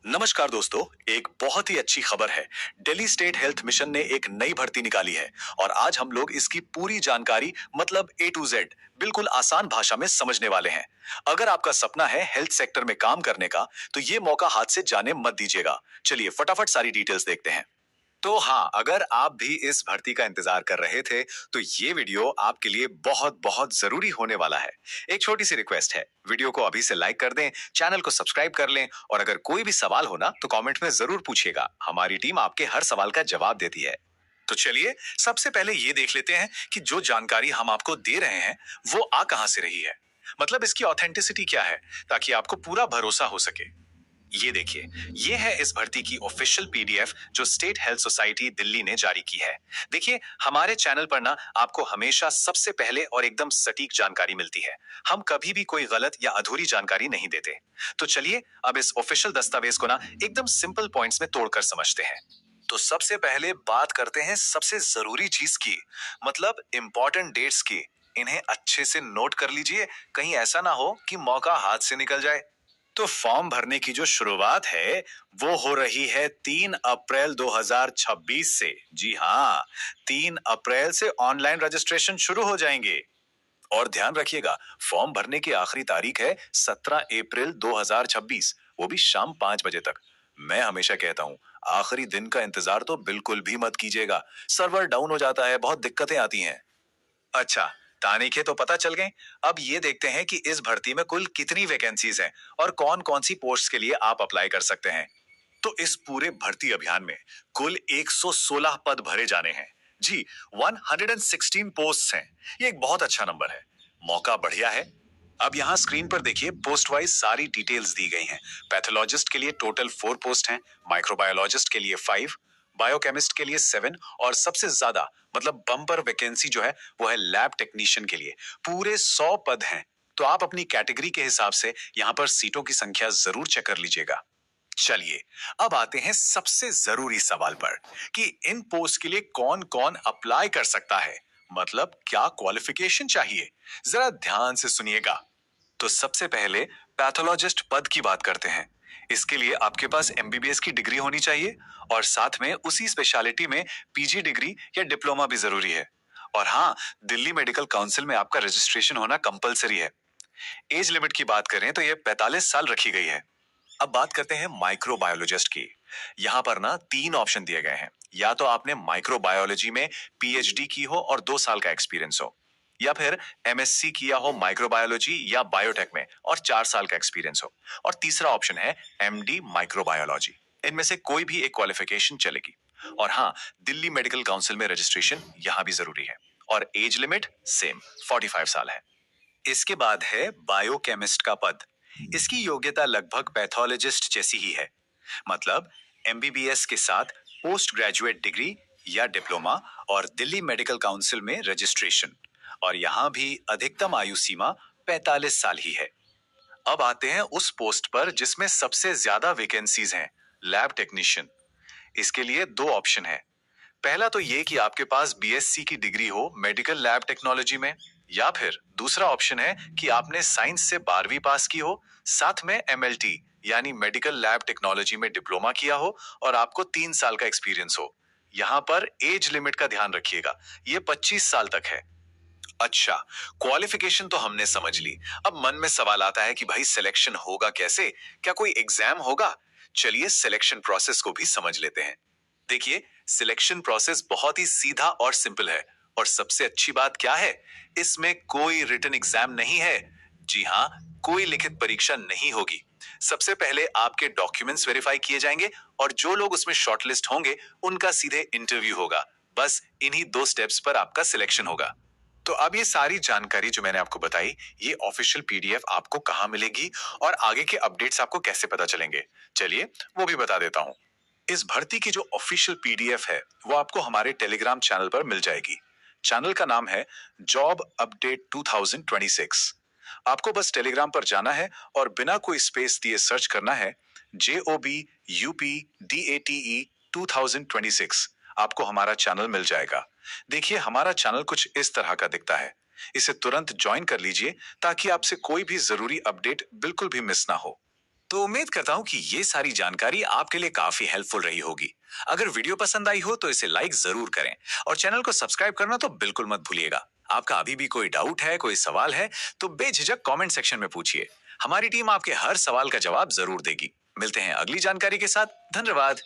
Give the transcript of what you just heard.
नमस्कार दोस्तों। एक बहुत ही अच्छी खबर है। दिल्ली स्टेट हेल्थ मिशन ने एक नई भर्ती निकाली है और आज हम लोग इसकी पूरी जानकारी मतलब A to Z बिल्कुल आसान भाषा में समझने वाले हैं। अगर आपका सपना है हेल्थ सेक्टर में काम करने का, तो ये मौका हाथ से जाने मत दीजिएगा। चलिए फटाफट सारी डिटेल्स देखते हैं। तो हाँ, अगर आप भी इस भर्ती का इंतजार कर रहे थे, तो ये वीडियो आपके लिए बहुत बहुत जरूरी होने वाला है। एक छोटी सी रिक्वेस्ट है, वीडियो को अभी से लाइक कर दें, चैनल को सब्सक्राइब कर लें और अगर कोई भी सवाल हो ना तो कमेंट में जरूर पूछिएगा। हमारी टीम आपके हर सवाल का जवाब देती है। तो चलिए सबसे पहले ये देख लेते हैं कि जो जानकारी हम आपको दे रहे हैं वो आ कहां से रही है, मतलब इसकी ऑथेंटिसिटी क्या है, ताकि आपको पूरा भरोसा हो सके। ये देखिए, ये है इस भर्ती की ऑफिशियल पीडीएफ जो स्टेट हेल्थ सोसाइटी दिल्ली ने जारी की है। देखिए, हमारे चैनल पर ना आपको हमेशा सबसे पहले और एकदम सटीक जानकारी मिलती है। हम कभी भी कोई गलत या अधूरी जानकारी नहीं देते। तो चलिए अब इस ऑफिशियल दस्तावेज को ना एकदम सिंपल पॉइंट्स में तोड़कर समझते हैं। तो सबसे पहले बात करते हैं सबसे जरूरी चीज की, मतलब इंपॉर्टेंट डेट्स की। इन्हें अच्छे से नोट कर लीजिए, कहीं ऐसा ना हो कि मौका हाथ से निकल जाए। तो फॉर्म भरने की जो शुरुआत है वो हो रही है 3 अप्रैल 2026 से। जी हाँ, 3 अप्रैल से ऑनलाइन रजिस्ट्रेशन शुरू हो जाएंगे। और ध्यान रखिएगा, फॉर्म भरने की आखिरी तारीख है 17 अप्रैल 2026, वो भी शाम 5 बजे तक। मैं हमेशा कहता हूँ, आखिरी दिन का इंतजार तो बिल्कुल भी मत कीजिएगा। सर्वर डाउन हो जाता है, बहुत दिक्कतें आती हैं। अच्छा, तारीखें तो पता चल गई। अब ये देखते हैं कि इस भर्ती में कुल कितनी वैकेंसीज हैं और कौन कौन सी पोस्ट के लिए आप अप्लाई कर सकते हैं। तो इस पूरे भर्ती अभियान में कुल 116 पद भरे जाने हैं। जी, 116 पोस्ट हैं। ये एक बहुत अच्छा नंबर है। मौका बढ़िया है। अब यहाँ स्क्रीन पर देखिए, पोस्ट वाइज सारी डिटेल्स दी गई हैं। पैथोलॉजिस्ट के लिए टोटल 4 पोस्ट हैं, माइक्रोबायोलॉजिस्ट के लिए 5, बायोकेमिस्ट के लिए 7 और सबसे ज्यादा मतलब बम्पर वैकेंसी जो है वो है लैब टेक्नीशियन के लिए। पूरे 100 पद हैं। तो आप अपनी कैटेगरी के हिसाब से यहाँ पर सीटों की संख्या जरूर चेक कर लीजिएगा। चलिए अब आते हैं सबसे जरूरी सवाल पर कि इन पोस्ट के लिए कौन कौन अप्लाई कर सकता है, मतलब क्या क्वालिफिकेशन चाहिए। जरा ध्यान से सुनिएगा। तो सबसे पहले पैथोलॉजिस्ट पद की बात करते हैं। इसके लिए आपके पास एमबीबीएस की डिग्री होनी चाहिए और साथ में उसी स्पेशलिटी में पीजी डिग्री या डिप्लोमा भी जरूरी है। और हाँ, दिल्ली मेडिकल काउंसिल में आपका रजिस्ट्रेशन होना कंपलसरी है। एज लिमिट की बात करें तो ये 45 साल रखी गई है। अब बात करते हैं माइक्रोबायोलॉजिस्ट की। यहाँ पर ना 3 ऑप्शन दिए गए हैं। या तो आपने माइक्रोबायोलॉजी में पीएचडी की हो और 2 साल का एक्सपीरियंस हो, या फिर एमएससी किया हो माइक्रोबायोलॉजी या बायोटेक में और 4 साल का एक्सपीरियंस हो, और तीसरा ऑप्शन है एमडी माइक्रोबायोलॉजी। इनमें से कोई भी एक क्वालिफिकेशन चलेगी। और हाँ, दिल्ली मेडिकल काउंसिल में रजिस्ट्रेशन यहाँ भी जरूरी है। और एज लिमिट सेम 45 साल है। इसके बाद है बायोकेमिस्ट का पद। इसकी योग्यता लगभग पैथोलॉजिस्ट जैसी ही है, मतलब एमबीबीएस के साथ पोस्ट ग्रेजुएट डिग्री या डिप्लोमा और दिल्ली मेडिकल काउंसिल में रजिस्ट्रेशन। और यहाँ भी अधिकतम आयु सीमा 45 साल ही है। अब आते हैं उस पोस्ट पर जिसमें सबसे ज्यादा वैकेंसीज हैं, लैब टेक्नीशियन। इसके लिए 2 ऑप्शन है। पहला तो ये कि आपके पास बीएससी की डिग्री हो मेडिकल लैब टेक्नोलॉजी में, या फिर दूसरा ऑप्शन है कि आपने साइंस से 12वीं पास की हो, साथ में एमएलटी यानी मेडिकल लैब टेक्नोलॉजी में डिप्लोमा किया हो और आपको 3 साल का एक्सपीरियंस हो। यहाँ पर एज लिमिट का ध्यान रखिएगा, ये 25 साल तक है। अच्छा, क्वालिफिकेशन तो हमने समझ ली। अब मन में सवाल आता है कि भाई सिलेक्शन होगा कैसे, क्या कोई एग्जाम होगा। चलिए सिलेक्शन प्रोसेस को भी समझ लेते हैं। देखिए, सिलेक्शन प्रोसेस बहुत ही सीधा और सिंपल है। और सबसे अच्छी बात क्या है, इसमें कोई रिटन एग्जाम नहीं है। जी हाँ, कोई लिखित परीक्षा नहीं होगी। सबसे पहले आपके डॉक्यूमेंट्स वेरीफाई किए जाएंगे और जो लोग उसमें शॉर्टलिस्ट होंगे उनका सीधे इंटरव्यू होगा। बस इन्हीं 2 स्टेप्स पर आपका सिलेक्शन होगा। तो अब ये सारी जानकारी जो मैंने आपको बताई, ये ऑफिशियल पीडीएफ आपको कहाँ मिलेगी और आगे के अपडेट्स आपको कैसे पता चलेंगे, चलिए वो भी बता देता हूँ। इस भर्ती की जो ऑफिशियल पीडीएफ है वो आपको हमारे टेलीग्राम चैनल पर मिल जाएगी। चैनल का नाम है जॉब अपडेट 2026। आपको बस टेलीग्राम पर जाना है और बिना कोई स्पेस दिए सर्च करना है JOBUPDATE 2026। आपको हमारा चैनल मिल जाएगा। देखिए, हमारा चैनल कुछ इस तरह का दिखता है। इसे तुरंत ज्वाइन कर लीजिए ताकि आपसे कोई भी जरूरी अपडेट बिल्कुल भी मिस ना हो। तो उम्मीद करता हूँ कि ये सारी जानकारी आपके लिए काफी हेल्पफुल रही होगी। अगर वीडियो पसंद आई हो तो इसे लाइक जरूर करें और चैनल को सब्सक्राइब करना तो बिल्कुल मत भूलिएगा। आपका अभी भी कोई डाउट है, कोई सवाल है तो बेझिझक कमेंट सेक्शन में पूछिए। हमारी टीम आपके हर सवाल का जवाब जरूर देगी। मिलते हैं अगली जानकारी के साथ। धन्यवाद।